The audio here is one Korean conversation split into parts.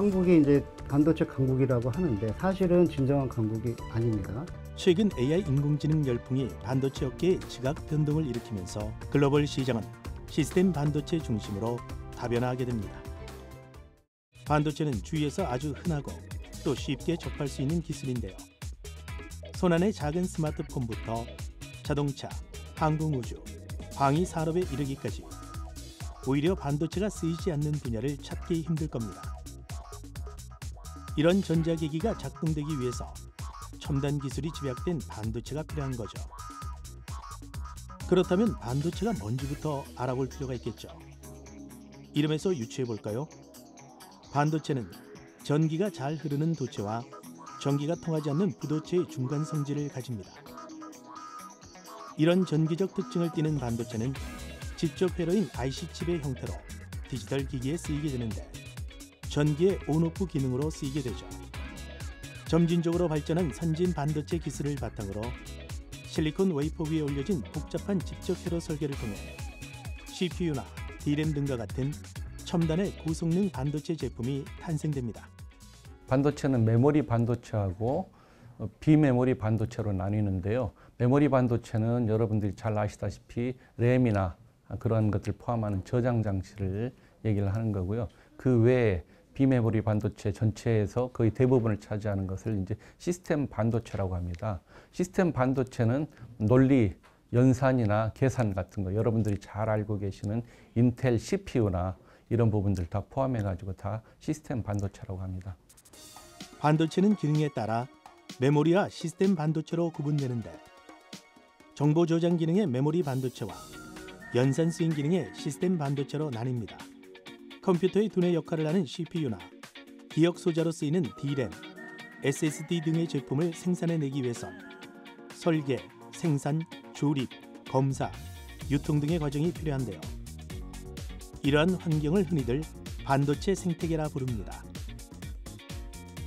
한국이 이제 반도체 강국이라고 하는데 사실은 진정한 강국이 아닙니다. 최근 AI 인공지능 열풍이 반도체 업계에 지각 변동을 일으키면서 글로벌 시장은 시스템 반도체 중심으로 다변화하게 됩니다. 반도체는 주위에서 아주 흔하고 또 쉽게 접할 수 있는 기술인데요. 손안의 작은 스마트폰부터 자동차, 항공우주, 방위 산업에 이르기까지 오히려 반도체가 쓰이지 않는 분야를 찾기 힘들 겁니다. 이런 전자기기가 작동되기 위해서 첨단 기술이 집약된 반도체가 필요한 거죠. 그렇다면 반도체가 뭔지부터 알아볼 필요가 있겠죠. 이름에서 유추해 볼까요? 반도체는 전기가 잘 흐르는 도체와 전기가 통하지 않는 부도체의 중간 성질을 가집니다. 이런 전기적 특징을 띠는 반도체는 직접 회로인 IC칩의 형태로 디지털 기기에 쓰이게 되는데 전기의 온오프 기능으로 쓰이게 되죠. 점진적으로 발전한 선진 반도체 기술을 바탕으로 실리콘 웨이퍼 위에 올려진 복잡한 직접 회로 설계를 통해 CPU나 D램 등과 같은 첨단의 고성능 반도체 제품이 탄생됩니다. 반도체는 메모리 반도체하고 비메모리 반도체로 나뉘는데요. 메모리 반도체는 여러분들이 잘 아시다시피 램이나 그런 것들 포함하는 저장 장치를 얘기를 하는 거고요. 그 외에 비메모리 반도체 전체에서 거의 대부분을 차지하는 것을 이제 시스템 반도체라고 합니다. 시스템 반도체는 논리, 연산이나 계산 같은 거 여러분들이 잘 알고 계시는 인텔 CPU나 이런 부분들 다 포함해가지고 다 시스템 반도체라고 합니다. 반도체는 기능에 따라 메모리와 시스템 반도체로 구분되는데 정보 저장 기능의 메모리 반도체와 연산 스윙 기능의 시스템 반도체로 나뉩니다. 컴퓨터의 두뇌 역할을 하는 CPU나 기억 소자로 쓰이는 D램, SSD 등의 제품을 생산해내기 위해선 설계, 생산, 조립, 검사, 유통 등의 과정이 필요한데요. 이러한 환경을 흔히들 반도체 생태계라 부릅니다.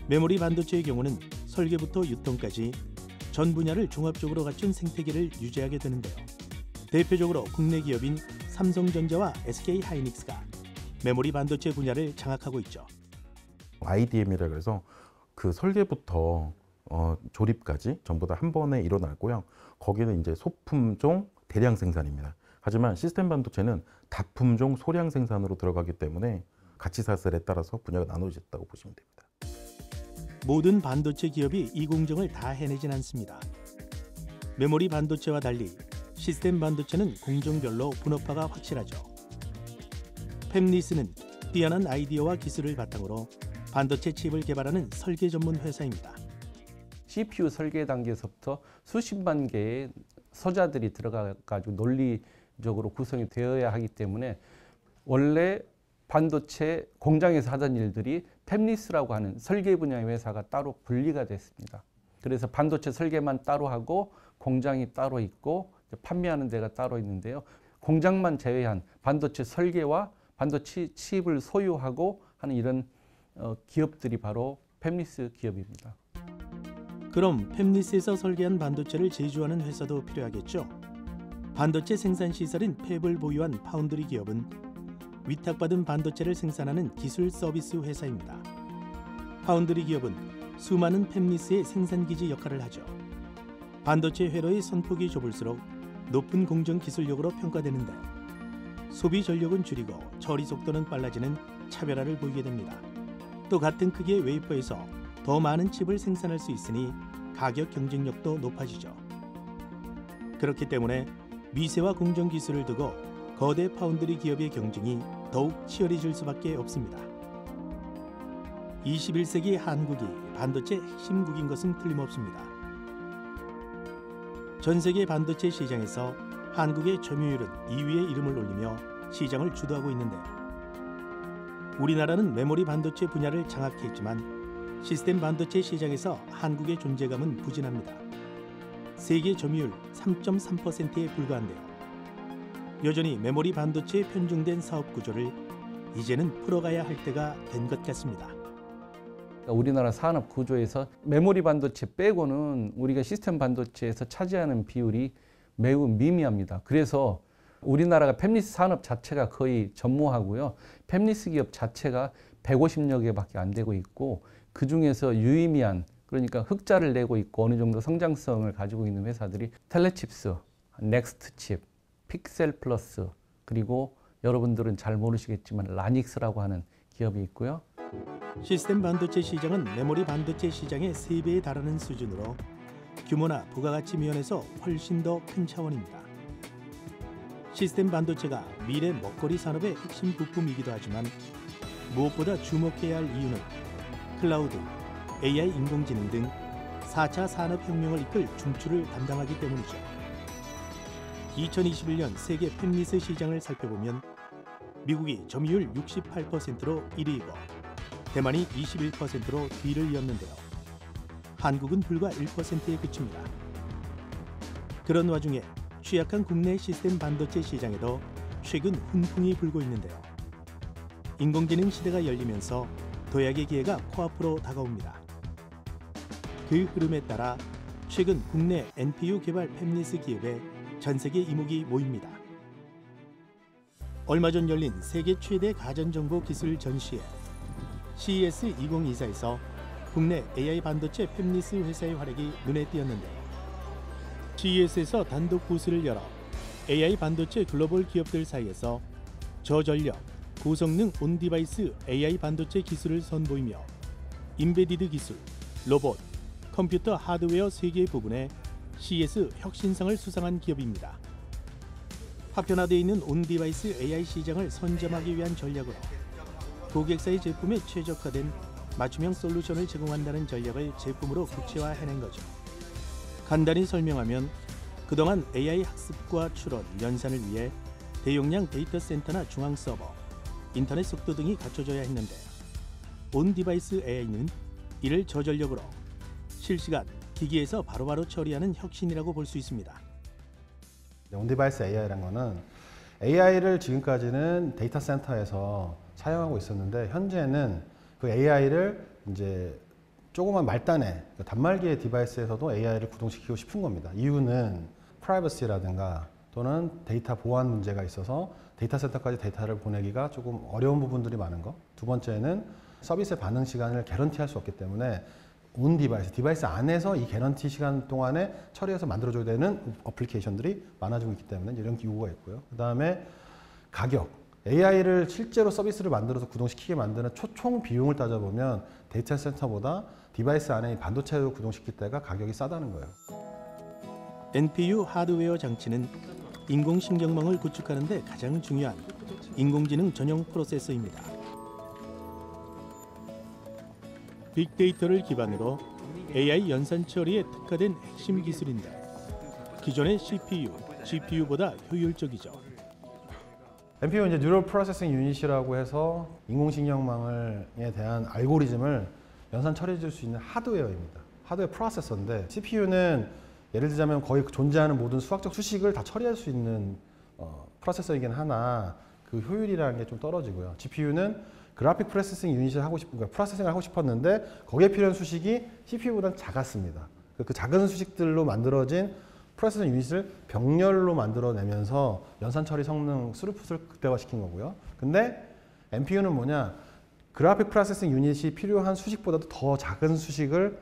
메모리 반도체의 경우는 설계부터 유통까지 전 분야를 종합적으로 갖춘 생태계를 유지하게 되는데요. 대표적으로 국내 기업인 삼성전자와 SK하이닉스가 메모리 반도체 분야를 장악하고 있죠. IDM이라고 해서 그 설계부터 조립까지 전부 다 한 번에 일어나고요. 거기는 이제 소품종 대량 생산입니다. 하지만 시스템 반도체는 다품종 소량 생산으로 들어가기 때문에 가치 사슬에 따라서 분야가 나눠졌다고 보시면 됩니다. 모든 반도체 기업이 이 공정을 다 해내진 않습니다. 메모리 반도체와 달리 시스템 반도체는 공정별로 분업화가 확실하죠. 팹리스는 뛰어난 아이디어와 기술을 바탕으로 반도체 칩을 개발하는 설계 전문 회사입니다. CPU 설계 단계에서부터 수십만 개의 소자들이 들어가가지고 논리적으로 구성이 되어야 하기 때문에 원래 반도체 공장에서 하던 일들이 팹리스라고 하는 설계 분야의 회사가 따로 분리가 됐습니다. 그래서 반도체 설계만 따로 하고 공장이 따로 있고 판매하는 데가 따로 있는데요. 공장만 제외한 반도체 설계와 반도체 칩을 소유하고 하는 이런 기업들이 바로 팹리스 기업입니다. 그럼 팹리스에서 설계한 반도체를 제조하는 회사도 필요하겠죠? 반도체 생산 시설인 팹을 보유한 파운드리 기업은 위탁받은 반도체를 생산하는 기술 서비스 회사입니다. 파운드리 기업은 수많은 팹리스의 생산기지 역할을 하죠. 반도체 회로의 선폭이 좁을수록 높은 공정 기술력으로 평가되는데 소비 전력은 줄이고 처리 속도는 빨라지는 차별화를 보이게 됩니다. 또 같은 크기의 웨이퍼에서 더 많은 칩을 생산할 수 있으니 가격 경쟁력도 높아지죠. 그렇기 때문에 미세와 공정 기술을 두고 거대 파운드리 기업의 경쟁이 더욱 치열해질 수밖에 없습니다. 21세기 한국이 반도체 핵심국인 것은 틀림없습니다. 전 세계 반도체 시장에서 한국의 점유율은 2위의 이름을 올리며 시장을 주도하고 있는데요. 우리나라는 메모리 반도체 분야를 장악했지만 시스템 반도체 시장에서 한국의 존재감은 부진합니다. 세계 점유율 3.3%에 불과한데요. 여전히 메모리 반도체에 편중된 사업 구조를 이제는 풀어가야 할 때가 된 것 같습니다. 우리나라 산업 구조에서 메모리 반도체 빼고는 우리가 시스템 반도체에서 차지하는 비율이 매우 미미합니다. 그래서 우리나라가 팹리스 산업 자체가 거의 전무하고요. 팹리스 기업 자체가 150여 개밖에 안 되고 있고 그중에서 유의미한 그러니까 흑자를 내고 있고 어느 정도 성장성을 가지고 있는 회사들이 텔레칩스, 넥스트칩, 픽셀플러스 그리고 여러분들은 잘 모르시겠지만 라닉스라고 하는 기업이 있고요. 시스템 반도체 시장은 메모리 반도체 시장의 3배에 달하는 수준으로 규모나 부가가치 면에서 훨씬 더 큰 차원입니다. 시스템 반도체가 미래 먹거리 산업의 핵심 부품이기도 하지만 무엇보다 주목해야 할 이유는 클라우드, AI 인공지능 등 4차 산업혁명을 이끌 중추를 담당하기 때문이죠. 2021년 세계 팹리스 시장을 살펴보면 미국이 점유율 68%로 1위이고 대만이 21%로 뒤를 이었는데요. 한국은 불과 1%에 그칩니다. 그런 와중에 취약한 국내 시스템 반도체 시장에도 최근 훈풍이 불고 있는데요. 인공지능 시대가 열리면서 도약의 기회가 코앞으로 다가옵니다. 그 흐름에 따라 최근 국내 NPU 개발 팹리스 기업에 전 세계 이목이 모입니다. 얼마 전 열린 세계 최대 가전정보 기술 전시회 CES 2024에서 국내 AI 반도체 팹리스 회사의 활약이 눈에 띄었는데요. CES에서 단독 부스를 열어 AI 반도체 글로벌 기업들 사이에서 저전력, 고성능 온디바이스 AI 반도체 기술을 선보이며 인베디드 기술, 로봇, 컴퓨터 하드웨어 3개 부분에 CES 혁신상을 수상한 기업입니다. 파편화되어 있는 온디바이스 AI 시장을 선점하기 위한 전략으로 고객사의 제품에 최적화된 맞춤형 솔루션을 제공한다는 전략을 제품으로 구체화해낸 거죠. 간단히 설명하면 그동안 AI 학습과 추론, 연산을 위해 대용량 데이터 센터나 중앙 서버, 인터넷 속도 등이 갖춰져야 했는데 온디바이스 AI는 이를 저전력으로 실시간 기기에서 바로바로 처리하는 혁신이라고 볼 수 있습니다. 온디바이스 AI라는 거는 AI를 지금까지는 데이터 센터에서 사용하고 있었는데 현재는 그 AI를 이제 조그만 말단에 단말기의 디바이스에서도 AI를 구동시키고 싶은 겁니다. 이유는 프라이버시라든가 또는 데이터 보안 문제가 있어서 데이터 센터까지 데이터를 보내기가 조금 어려운 부분들이 많은 거. 두 번째는 서비스의 반응 시간을 개런티할 수 없기 때문에 온 디바이스 안에서 이 개런티 시간 동안에 처리해서 만들어줘야 되는 어플리케이션들이 많아지고 있기 때문에 이런 요구가 있고요. 그 다음에 가격. AI를 실제로 서비스를 만들어서 구동시키게 만드는 총 비용을 따져보면 데이터 센터보다 디바이스 안에 반도체를 구동시킬 때가 가격이 싸다는 거예요. NPU 하드웨어 장치는 인공신경망을 구축하는 데 가장 중요한 인공지능 전용 프로세서입니다. 빅데이터를 기반으로 AI 연산 처리에 특화된 핵심 기술인데 기존의 CPU, GPU보다 효율적이죠. NPU 이제 뉴럴 프로세싱 유닛이라고 해서 인공신경망에 대한 알고리즘을 연산 처리해 줄 수 있는 하드웨어입니다. 하드웨어 프로세서인데 CPU는 예를 들자면 거의 존재하는 모든 수학적 수식을 다 처리할 수 있는 프로세서이긴 하나 그 효율이라는 게 좀 떨어지고요. GPU는 그래픽 프로세싱 유닛을 프로세싱을 하고 싶었는데 거기에 필요한 수식이 CPU보다는 작았습니다. 그 작은 수식들로 만들어진 프로세싱 유닛을 병렬로 만들어내면서 연산 처리 성능 스루풋을 극대화시킨 거고요. 근데 NPU는 뭐냐? 그래픽 프로세싱 유닛이 필요한 수식보다도 더 작은 수식을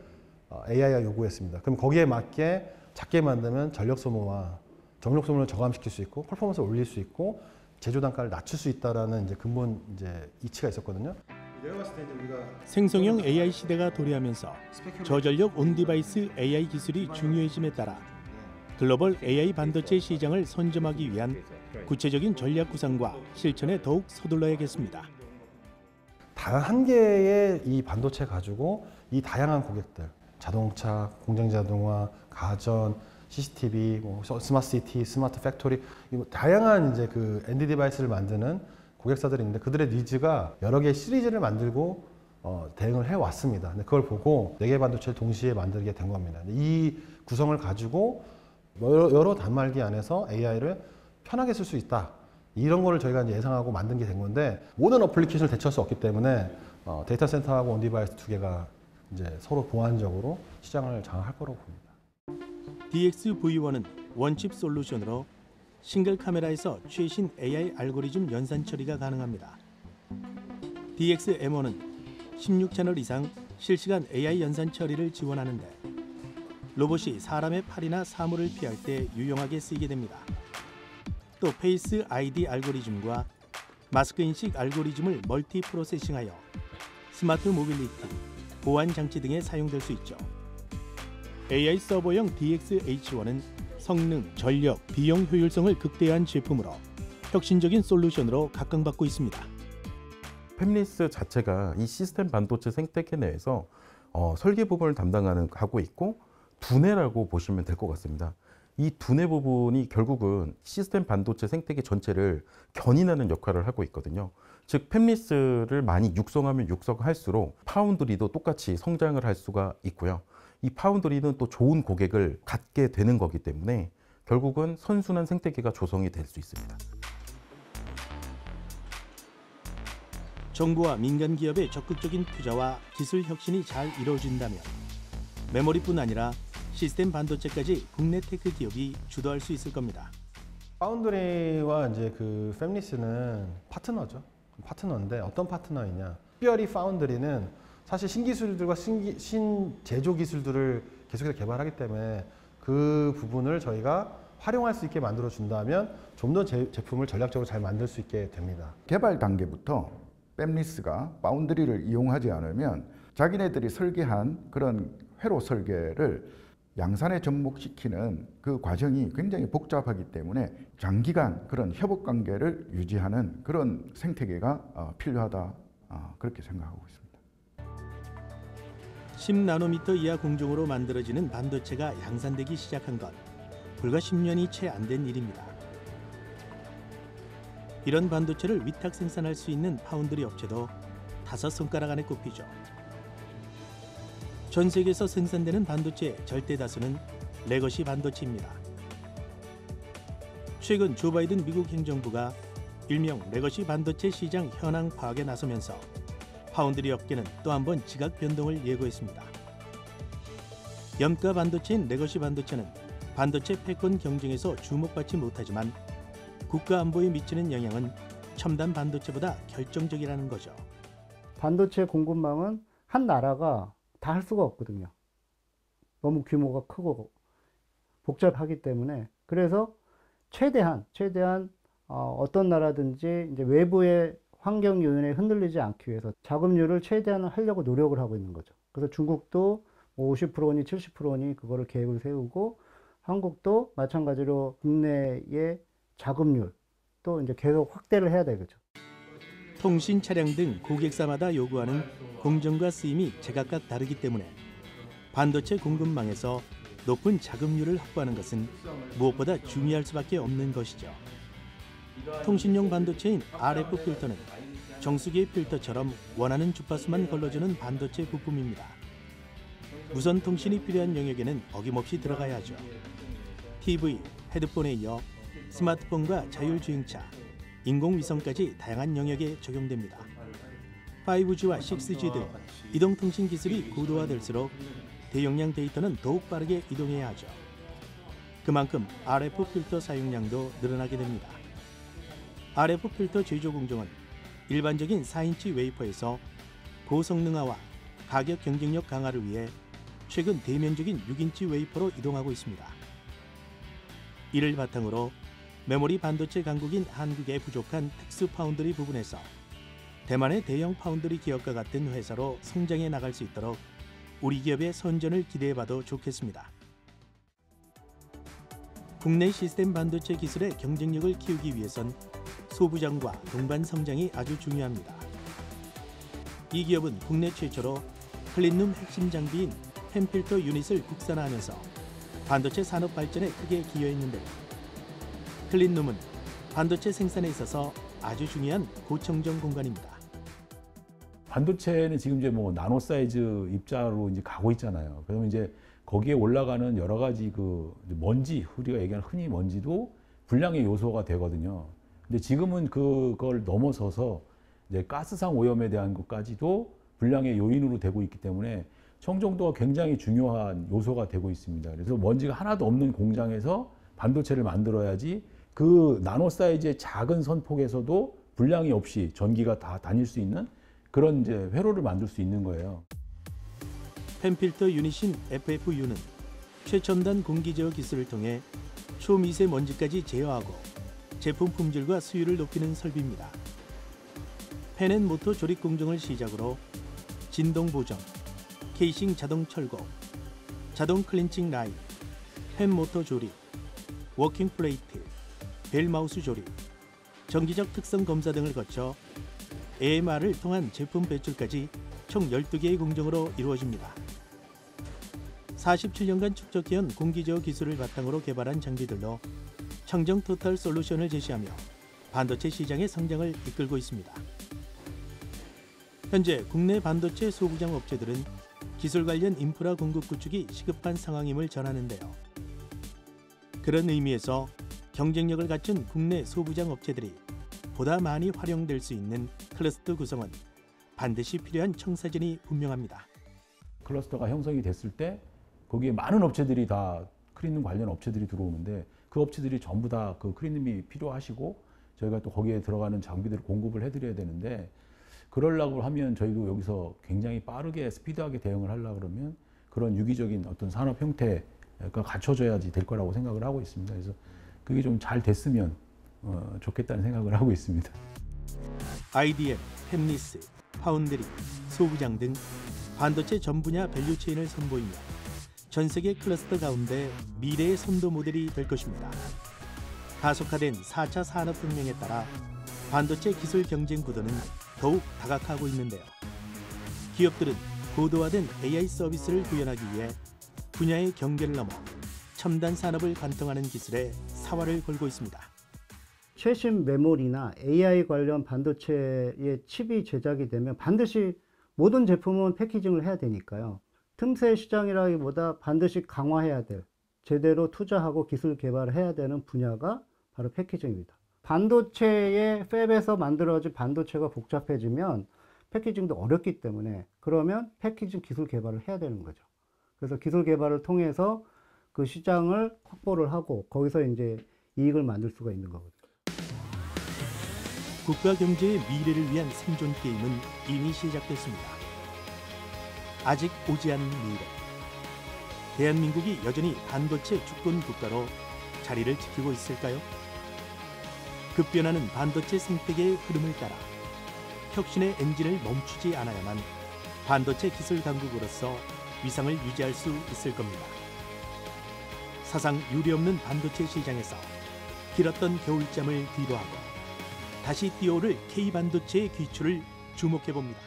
AI가 요구했습니다. 그럼 거기에 맞게 작게 만들면 전력 소모와 정력 소모를 저감시킬 수 있고 퍼포먼스를 올릴 수 있고 제조 단가를 낮출 수 있다라는 이제 근본 이치가 있었거든요. 생성형 AI 시대가 도래하면서 저전력 온디바이스 AI 기술이 중요해짐에 따라 글로벌 AI 반도체 시장을 선점하기 위한 구체적인 전략 구상과 실천에 더욱 서둘러야겠습니다. 단 한 개의 이 반도체 가지고 이 다양한 고객들, 자동차, 공장 자동화, 가전, CCTV, 뭐 스마트 시티, 스마트 팩토리, 다양한 이제 그 엔드 디바이스를 만드는 고객사들이 있는데 그들의 니즈가 여러 개의 시리즈를 만들고 대응을 해 왔습니다. 근데 그걸 보고 4개 반도체를 동시에 만들게 된 겁니다. 이 구성을 가지고 여러 단말기 안에서 AI를 편하게 쓸 수 있다. 이런 거를 저희가 이제 예상하고 만든 게 된 건데 모든 어플리케이션을 대처할 수 없기 때문에 데이터 센터하고 온디바이스 2개가 이제 서로 보완적으로 시장을 장악할 거라고 봅니다. DXV1은 원칩 솔루션으로 싱글 카메라에서 최신 AI 알고리즘 연산 처리가 가능합니다. DX-M1은 16채널 이상 실시간 AI 연산 처리를 지원하는데 로봇이 사람의 팔이나 사물을 피할 때 유용하게 쓰이게 됩니다. 또 페이스 ID 알고리즘과 마스크 인식 알고리즘을 멀티 프로세싱하여 스마트 모빌리티, 보안 장치 등에 사용될 수 있죠. AI 서버용 DX-H1은 성능, 전력, 비용 효율성을 극대화한 제품으로 혁신적인 솔루션으로 각광받고 있습니다. 팹리스 자체가 이 시스템 반도체 생태계 내에서 설계 부분을 하고 있고 두뇌라고 보시면 될 것 같습니다. 이 두뇌 부분이 결국은 시스템 반도체 생태계 전체를 견인하는 역할을 하고 있거든요. 즉 팹리스를 많이 육성하면 육성할수록 파운드리도 똑같이 성장을 할 수가 있고요. 이 파운드리는 또 좋은 고객을 갖게 되는 거기 때문에 결국은 선순환 생태계가 조성이 될 수 있습니다. 정부와 민간 기업의 적극적인 투자와 기술 혁신이 잘 이루어진다면 메모리뿐 아니라 시스템 반도체까지 국내 테크 기업이 주도할 수 있을 겁니다. 파운드리와 이제 그 팹리스는 파트너죠. 파트너인데 어떤 파트너이냐? 특별히 파운드리는 사실 신기술들과 신제조 기술들을 계속해서 개발하기 때문에 그 부분을 저희가 활용할 수 있게 만들어 준다면 좀 더 제품을 전략적으로 잘 만들 수 있게 됩니다. 개발 단계부터 팹리스가 파운드리를 이용하지 않으면 자기네들이 설계한 그런 회로 설계를 양산에 접목시키는 그 과정이 굉장히 복잡하기 때문에 장기간 그런 협업 관계를 유지하는 그런 생태계가 필요하다, 그렇게 생각하고 있습니다. 10나노미터 이하 공정으로 만들어지는 반도체가 양산되기 시작한 건 불과 10년이 채 안 된 일입니다. 이런 반도체를 위탁 생산할 수 있는 파운드리 업체도 5손가락 안에 꼽히죠. 전 세계에서 생산되는 반도체의 절대 다수는 레거시 반도체입니다. 최근 조 바이든 미국 행정부가 일명 레거시 반도체 시장 현황 파악에 나서면서 파운드리 업계는 또 한 번 지각 변동을 예고했습니다. 염가 반도체인 레거시 반도체는 반도체 패권 경쟁에서 주목받지 못하지만 국가 안보에 미치는 영향은 첨단 반도체보다 결정적이라는 거죠. 반도체 공급망은 한 나라가 다 할 수가 없거든요. 너무 규모가 크고 복잡하기 때문에. 그래서 최대한 어떤 나라든지 이제 외부의 환경 요인에 흔들리지 않기 위해서 자금률을 최대한 하려고 노력을 하고 있는 거죠. 그래서 중국도 50%니 70%니 그거를 계획을 세우고, 한국도 마찬가지로 국내의 자금률 또 이제 계속 확대를 해야 되겠죠. 통신, 차량 등 고객사마다 요구하는 공정과 쓰임이 제각각 다르기 때문에 반도체 공급망에서 높은 자금률을 확보하는 것은 무엇보다 중요할 수밖에 없는 것이죠. 통신용 반도체인 RF 필터는 정수기의 필터처럼 원하는 주파수만 걸러주는 반도체 부품입니다. 무선 통신이 필요한 영역에는 어김없이 들어가야 하죠. TV, 헤드폰에 이어 스마트폰과 자율주행차, 인공위성까지 다양한 영역에 적용됩니다. 5G와 6G 등 이동통신 기술이 고도화될수록 대용량 데이터는 더욱 빠르게 이동해야 하죠. 그만큼 RF 필터 사용량도 늘어나게 됩니다. RF 필터 제조 공정은 일반적인 4인치 웨이퍼에서 고성능화와 가격 경쟁력 강화를 위해 최근 대면적인 6인치 웨이퍼로 이동하고 있습니다. 이를 바탕으로 메모리 반도체 강국인 한국의 부족한 특수 파운드리 부분에서 대만의 대형 파운드리 기업과 같은 회사로 성장해 나갈 수 있도록 우리 기업의 선전을 기대해봐도 좋겠습니다. 국내 시스템 반도체 기술의 경쟁력을 키우기 위해선 소부장과 동반 성장이 아주 중요합니다. 이 기업은 국내 최초로 클린룸 핵심 장비인 펜필터 유닛을 국산화하면서 반도체 산업 발전에 크게 기여했는데요. 클린룸은 반도체 생산에 있어서 아주 중요한 고청정 공간입니다. 반도체는 지금 이제 뭐 나노 사이즈 입자로 이제 가고 있잖아요. 그러면 이제 거기에 올라가는 여러 가지 그 먼지, 우리가 얘기하는 흔히 먼지도 불량의 요소가 되거든요. 근데 지금은 그걸 넘어서서 이제 가스상 오염에 대한 것까지도 불량의 요인으로 되고 있기 때문에 청정도가 굉장히 중요한 요소가 되고 있습니다. 그래서 먼지가 하나도 없는 공장에서 반도체를 만들어야지 그 나노 사이즈의 작은 선폭에서도 불량이 없이 전기가 다 다닐 수 있는 그런 이제 회로를 만들 수 있는 거예요. 펜필터 유닛인 FFU는 최첨단 공기 제어 기술을 통해 초미세먼지까지 제어하고 제품 품질과 수율을 높이는 설비입니다. 펜 앤 모터 조립 공정을 시작으로 진동 보정, 케이싱 자동 철거, 자동 클린칭 라인, 펜 모터 조립, 워킹 플레이트, 벨 마우스 조립, 정기적 특성 검사 등을 거쳐 AMR을 통한 제품 배출까지 총 12개의 공정으로 이루어집니다. 47년간 축적해온 공기제어 기술을 바탕으로 개발한 장비들로 청정 토탈 솔루션을 제시하며 반도체 시장의 성장을 이끌고 있습니다. 현재 국내 반도체 소부장 업체들은 기술 관련 인프라 공급 구축이 시급한 상황임을 전하는데요. 그런 의미에서 경쟁력을 갖춘 국내 소부장 업체들이 보다 많이 활용될 수 있는 클러스터 구성은 반드시 필요한 청사진이 분명합니다. 클러스터가 형성이 됐을 때 거기에 많은 업체들이 다 클린룸 관련 업체들이 들어오는데 그 업체들이 전부 다 그 클린룸이 필요하시고 저희가 또 거기에 들어가는 장비들을 공급을 해드려야 되는데 그러려고 하면 저희도 여기서 굉장히 빠르게 스피드하게 대응을 하려고 그러면 그런 유기적인 어떤 산업 형태가 갖춰져야지 될 거라고 생각을 하고 있습니다. 그래서 그게 좀 잘 됐으면 좋겠다는 생각을 하고 있습니다. IDM, 팹리스, 파운드리, 소부장 등 반도체 전 분야 밸류체인을 선보이며 전 세계 클러스터 가운데 미래의 선도 모델이 될 것입니다. 가속화된 4차 산업혁명에 따라 반도체 기술 경쟁 구도는 더욱 다각화하고 있는데요. 기업들은 고도화된 AI 서비스를 구현하기 위해 분야의 경계를 넘어 첨단 산업을 관통하는 기술에 사활을 걸고 있습니다. 최신 메모리나 AI 관련 반도체의 칩이 제작이 되면 반드시 모든 제품은 패키징을 해야 되니까요. 틈새 시장이라기보다 반드시 강화해야 될, 제대로 투자하고 기술 개발을 해야 되는 분야가 바로 패키징입니다. 반도체의 팹에서 만들어진 반도체가 복잡해지면 패키징도 어렵기 때문에 그러면 패키징 기술 개발을 해야 되는 거죠. 그래서 기술 개발을 통해서 그 시장을 확보를 하고 거기서 이제 이익을 만들 수가 있는 거거든요. 국가 경제의 미래를 위한 생존 게임은 이미 시작됐습니다. 아직 오지 않은 미래. 대한민국이 여전히 반도체 주권 국가로 자리를 지키고 있을까요? 급변하는 반도체 생태계의 흐름을 따라 혁신의 엔진을 멈추지 않아야만 반도체 기술 강국으로서 위상을 유지할 수 있을 겁니다. 사상 유례없는 반도체 시장에서 길었던 겨울잠을 뒤로하고 다시 뛰어오를 K반도체의 귀출을 주목해봅니다.